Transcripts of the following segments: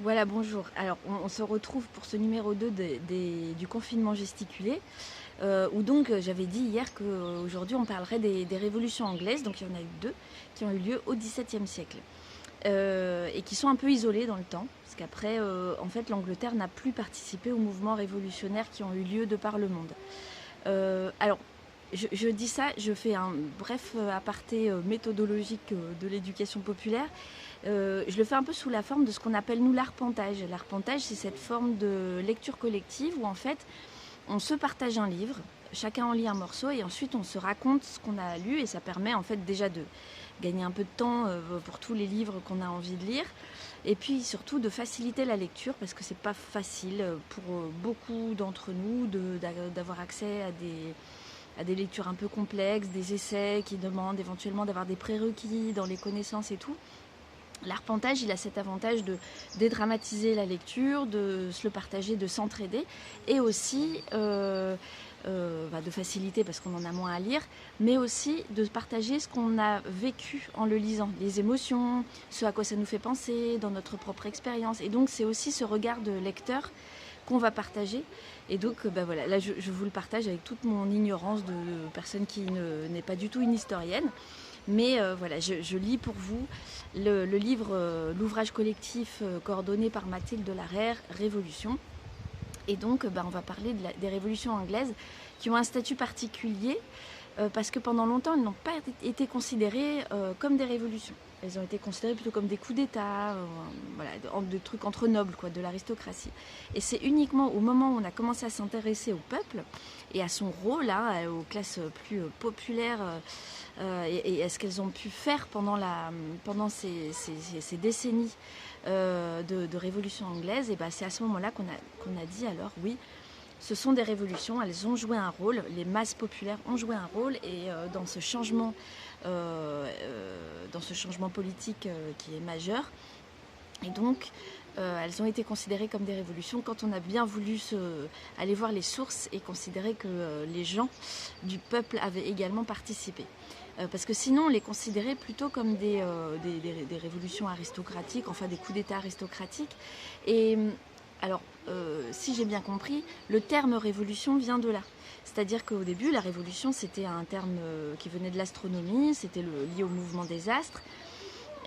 Voilà, bonjour. Alors, on se retrouve pour ce numéro 2 du confinement gesticulé, où donc j'avais dit hier qu'aujourd'hui on parlerait des révolutions anglaises, donc il y en a eu deux, qui ont eu lieu au XVIIe siècle, et qui sont un peu isolées dans le temps, parce qu'après, en fait, l'Angleterre n'a plus participé aux mouvements révolutionnaires qui ont eu lieu de par le monde. Alors, je dis ça, je fais un bref aparté méthodologique de l'éducation populaire. Je le fais un peu sous la forme de ce qu'on appelle nous l'arpentage. L'arpentage, c'est cette forme de lecture collective où en fait on se partage un livre, chacun en lit un morceau et ensuite on se raconte ce qu'on a lu et ça permet en fait déjà de gagner un peu de temps pour tous les livres qu'on a envie de lire et puis surtout de faciliter la lecture parce que c'est pas facile pour beaucoup d'entre nous d'avoir accès à des lectures un peu complexes, des essais qui demandent éventuellement d'avoir des prérequis dans les connaissances et tout. L'arpentage, il a cet avantage de dédramatiser la lecture, de se le partager, de s'entraider et aussi de faciliter parce qu'on en a moins à lire, mais aussi de partager ce qu'on a vécu en le lisant, les émotions, ce à quoi ça nous fait penser, dans notre propre expérience. Et donc c'est aussi ce regard de lecteur qu'on va partager. Et donc voilà, là je vous le partage avec toute mon ignorance de personne qui n'est pas du tout une historienne. Mais voilà, je lis pour vous le livre, l'ouvrage collectif coordonné par Mathilde Larère, Révolution. Et donc on va parler des révolutions anglaises qui ont un statut particulier parce que pendant longtemps, elles n'ont pas été considérées comme des révolutions. Elles ont été considérées plutôt comme des coups d'État, voilà, de trucs entre nobles, quoi, de l'aristocratie. Et c'est uniquement au moment où on a commencé à s'intéresser au peuple et à son rôle, hein, aux classes plus populaires et à ce qu'elles ont pu faire pendant ces décennies de révolution anglaise, et c'est à ce moment-là qu'on a dit alors oui, ce sont des révolutions, elles ont joué un rôle, les masses populaires ont joué un rôle et dans ce changement politique qui est majeur. Et donc, elles ont été considérées comme des révolutions quand on a bien voulu aller voir les sources et considérer que les gens du peuple avaient également participé. Parce que sinon, on les considérait plutôt comme des révolutions aristocratiques, enfin des coups d'État aristocratiques. Et alors, si j'ai bien compris, le terme révolution vient de là. C'est-à-dire qu'au début, la révolution, c'était un terme qui venait de l'astronomie, c'était lié au mouvement des astres.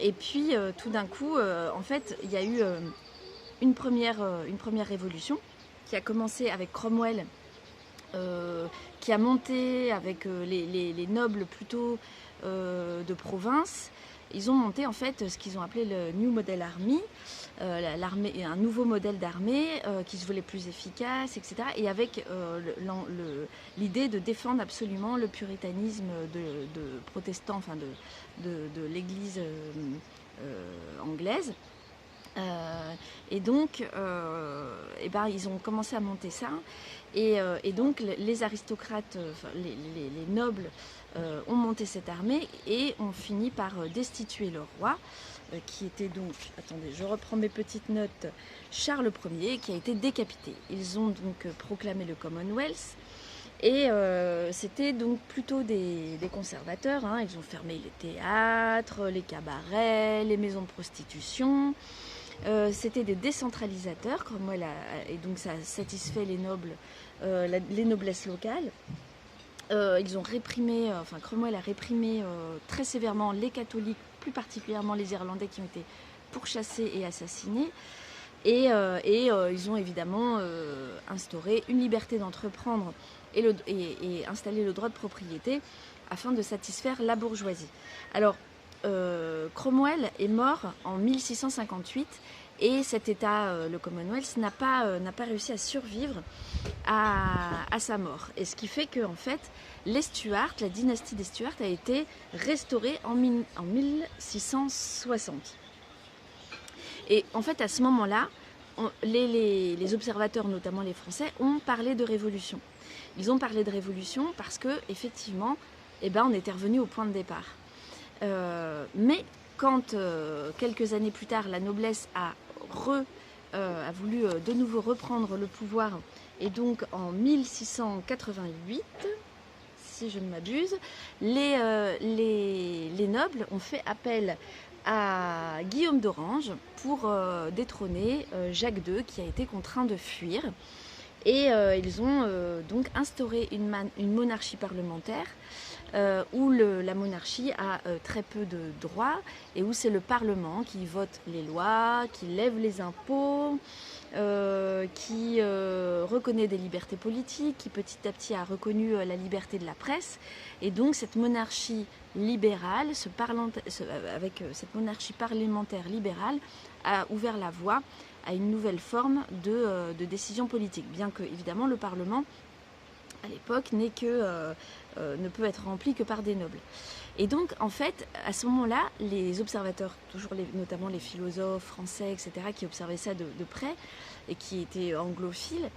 Et puis, tout d'un coup, en fait, il y a eu une première révolution qui a commencé avec Cromwell, qui a monté avec les nobles plutôt de province. Ils ont monté en fait ce qu'ils ont appelé le New Model Army, un nouveau modèle d'armée qui se voulait plus efficace, etc. Et avec l'idée de défendre absolument le puritanisme de protestants, enfin de l'Église anglaise. Et donc, ils ont commencé à monter ça. Et donc, les aristocrates, les nobles, ont monté cette armée et ont fini par destituer le roi, qui était donc, attendez, je reprends mes petites notes, Charles Ier, qui a été décapité. Ils ont donc proclamé le Commonwealth. Et c'était donc plutôt des conservateurs, hein. Ils ont fermé les théâtres, les cabarets, les maisons de prostitution. C'était des décentralisateurs, Cromwell et donc ça satisfait les nobles, les noblesses locales. Ils ont réprimé, Cromwell a réprimé très sévèrement les catholiques, plus particulièrement les Irlandais qui ont été pourchassés et assassinés. Et ils ont évidemment instauré une liberté d'entreprendre et installé le droit de propriété afin de satisfaire la bourgeoisie. Alors, Cromwell est mort en 1658 et cet État, le Commonwealth, n'a pas réussi à survivre à sa mort. Et ce qui fait que, en fait, les Stuarts, la dynastie des Stuarts a été restaurée en 1660. Et en fait, à ce moment-là, les observateurs, notamment les Français, ont parlé de révolution. Ils ont parlé de révolution parce que, effectivement, on était revenu au point de départ. Mais quand, quelques années plus tard, la noblesse a voulu de nouveau reprendre le pouvoir, et donc en 1688, si je ne m'abuse, les nobles ont fait appel à Guillaume d'Orange pour détrôner Jacques II qui a été contraint de fuir. Et ils ont donc instauré une monarchie parlementaire où la monarchie a très peu de droits et où c'est le Parlement qui vote les lois, qui lève les impôts, qui reconnaît des libertés politiques, qui petit à petit a reconnu la liberté de la presse. Et donc cette monarchie libérale, avec cette monarchie parlementaire libérale, a ouvert la voie à une nouvelle forme de décision politique, bien que évidemment le Parlement à l'époque ne peut être rempli que par des nobles. Et donc en fait à ce moment-là, les observateurs, notamment les philosophes français, etc., qui observaient ça de près et qui étaient anglophiles,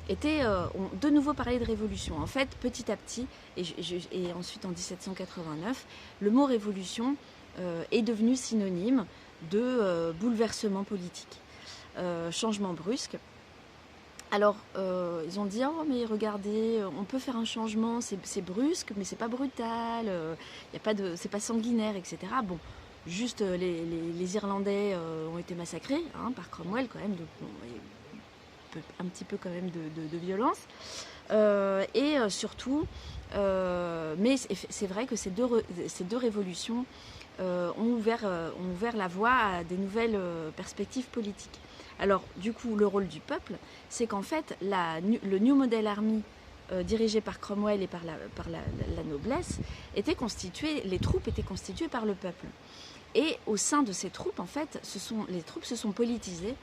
ont de nouveau parlé de révolution. En fait, petit à petit, et ensuite en 1789, le mot révolution est devenu synonyme de bouleversement politique. Changement brusque. Alors, ils ont dit, oh mais regardez, on peut faire un changement, c'est brusque, mais c'est pas brutal, c'est pas sanguinaire, etc. Bon, juste les Irlandais ont été massacrés par Cromwell quand même, donc bon, un petit peu quand même de violence. Et surtout, mais c'est vrai que ces deux révolutions ont ouvert la voie à des nouvelles perspectives politiques. Alors, du coup, le rôle du peuple, c'est qu'en fait, le New Model Army, dirigé par Cromwell et par la noblesse, les troupes étaient constituées par le peuple. Et au sein de ces troupes, en fait, les troupes se sont politisées,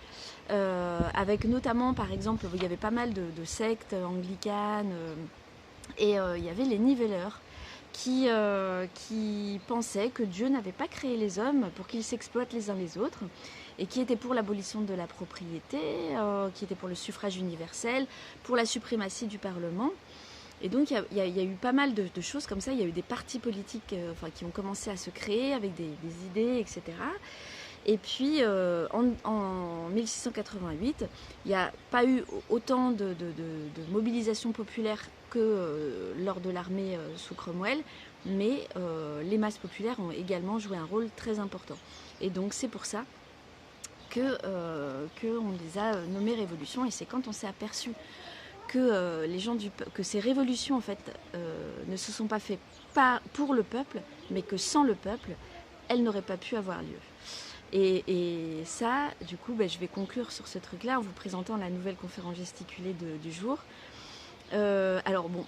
avec notamment, par exemple, il y avait pas mal de sectes anglicanes, et il y avait les nivelleurs, qui pensaient que Dieu n'avait pas créé les hommes pour qu'ils s'exploitent les uns les autres, et qui étaient pour l'abolition de la propriété, qui étaient pour le suffrage universel, pour la suprématie du Parlement. Et donc il y a eu pas mal de choses comme ça. Il y a eu des partis politiques qui ont commencé à se créer avec des idées, etc. Et puis en 1688, il n'y a pas eu autant de mobilisation populaire que lors de l'armée sous Cromwell, mais les masses populaires ont également joué un rôle très important. Et donc c'est pour ça qu'on les a nommés révolutions, et c'est quand on s'est aperçu que que ces révolutions en fait ne se sont pas faites pas pour le peuple, mais que sans le peuple, elles n'auraient pas pu avoir lieu. Et ça, du coup, je vais conclure sur ce truc-là en vous présentant la nouvelle conférence gesticulée du jour. Alors bon,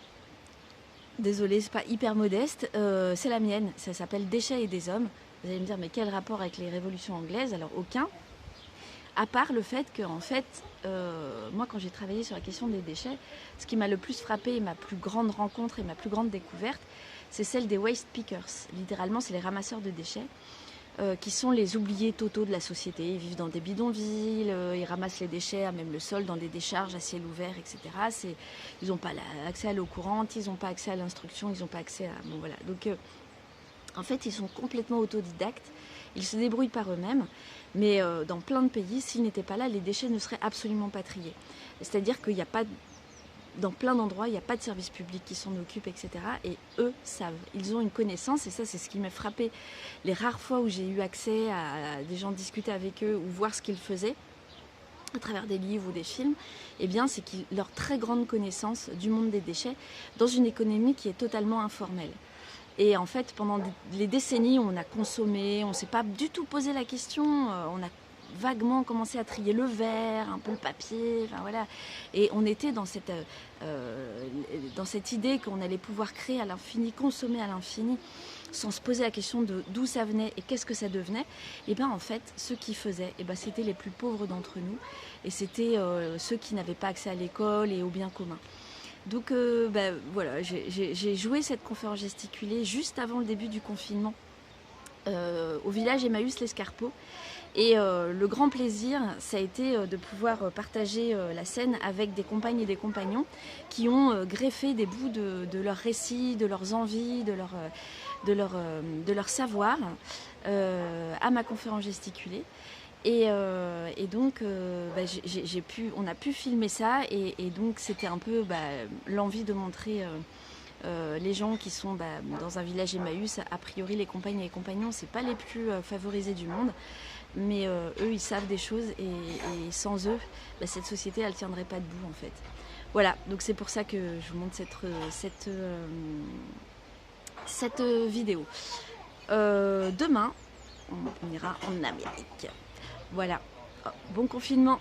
désolée, c'est pas hyper modeste, c'est la mienne, ça s'appelle Déchets et des hommes. Vous allez me dire, mais quel rapport avec les révolutions anglaises? Alors aucun, à part le fait que, en fait, moi quand j'ai travaillé sur la question des déchets, ce qui m'a le plus frappé, et ma plus grande rencontre et ma plus grande découverte, c'est celle des waste pickers. Littéralement, c'est les ramasseurs de déchets, qui sont les oubliés totaux de la société. Ils vivent dans des bidonvilles, ils ramassent les déchets à même le sol, dans des décharges à ciel ouvert, etc. Ils n'ont pas accès à l'eau courante, ils n'ont pas accès à l'instruction, ils n'ont pas accès à... Bon voilà, donc en fait ils sont complètement autodidactes, ils se débrouillent par eux-mêmes, mais dans plein de pays, s'ils n'étaient pas là, les déchets ne seraient absolument pas triés. C'est-à-dire qu'il n'y a pas... Dans plein d'endroits, il n'y a pas de service public qui s'en occupe, etc. Et eux savent, ils ont une connaissance, et ça c'est ce qui m'a frappé les rares fois où j'ai eu accès à des gens discuter avec eux ou voir ce qu'ils faisaient à travers des livres ou des films, eh bien c'est leur très grande connaissance du monde des déchets dans une économie qui est totalement informelle. Et en fait, pendant les décennies, on a consommé, on ne s'est pas du tout posé la question, on a vaguement commencé à trier le verre, un peu le papier, enfin voilà. Et on était dans cette idée qu'on allait pouvoir créer à l'infini, consommer à l'infini, sans se poser la question de d'où ça venait et qu'est-ce que ça devenait. Et bien en fait, ceux qui faisaient, c'était les plus pauvres d'entre nous, et c'était ceux qui n'avaient pas accès à l'école et au bien commun. Donc voilà, j'ai joué cette conférence gesticulée juste avant le début du confinement au village Emmaüs-l'Escarpeau. Et le grand plaisir, ça a été de pouvoir partager la scène avec des compagnes et des compagnons qui ont greffé des bouts de leurs récits, de leurs envies, de leur savoir à ma conférence gesticulée. Et donc, on a pu filmer ça, et donc c'était un peu l'envie de montrer Les gens qui sont dans un village Emmaüs, a priori les compagnes et les compagnons, c'est pas les plus favorisés du monde, mais eux ils savent des choses et sans eux, cette société elle tiendrait pas debout en fait. Voilà, donc c'est pour ça que je vous montre cette vidéo. Demain, on ira en Amérique. Voilà, bon confinement.